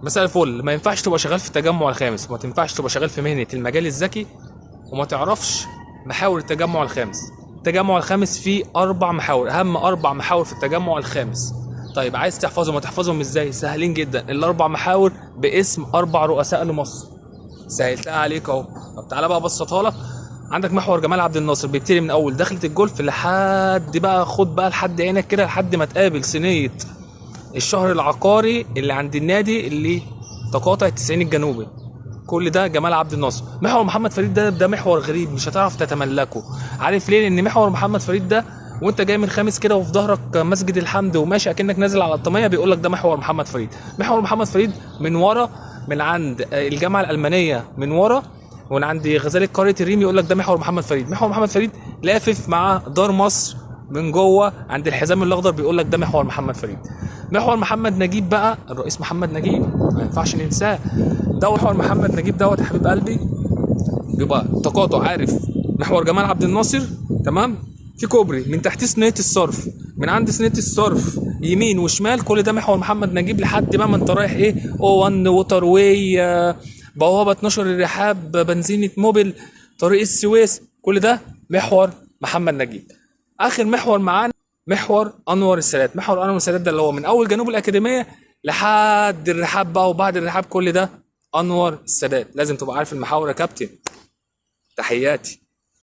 مساء الفل. ما ينفعش تبقى شغال في التجمع الخامس، وما تنفعش تبقى شغال في مهنة المجال الذكي وما تعرفش محاور التجمع الخامس. التجمع الخامس فيه 4 محاور، أهم 4 محاور في التجمع الخامس. طيب عايز تحفظهم؟ هتحفظهم ازاي؟ سهلين جدا. ال4 محاور باسم 4 رؤساء لمصر. سهلتها عليك اهو. طب تعالى بقى ابسطها لك. عندك محور جمال عبد الناصر، بيبتدي من اول دخلة الجولف لحد بقى، خد بقى لحد عينك كده، لحد ما تقابل صينية الشهر العقاري اللي عند النادي اللي تقاطع التسعين الجنوبي. كل ده جمال عبد الناصر. محور محمد فريد ده محور غريب، مش هتعرف تتملكه. عارف ليه؟ لان محور محمد فريد ده وانت جاي من خامس كده وفي ظهرك مسجد الحمد وماشي اكنك نازل على الطميه، بيقول لك ده محور محمد فريد. محور محمد فريد من ورا، من عند الجامعه الالمانيه من ورا، ومن عند غزاله قريه الريم يقول لك ده محور محمد فريد. محور محمد فريد لافف مع دار مصر من جوه عند الحزام الاخضر، بيقول لك ده محور محمد فريد. محور محمد نجيب بقى، الرئيس محمد نجيب ما ينفعش ننساه. ده محور محمد نجيب دوت يا حبيب قلبي، بيبقى تقاطع، عارف محور جمال عبد الناصر؟ تمام. في كوبري من تحت صينيه الصرف، من عند صينيه الصرف يمين وشمال، كل ده محور محمد نجيب لحد ما انت رايح ايه، او 1 ووتر واي، بوابه 12 الرحاب، بنزينه موبل، طريق السويس، كل ده محور محمد نجيب. اخر محور معانا محور انور السادات. محور انور السادات ده اللي هو من اول جنوب الاكاديميه لحد الرحاب بقى، وبعد الرحاب كل ده انور السادات. لازم تبقى عارف المحاور يا كابتن. تحياتي.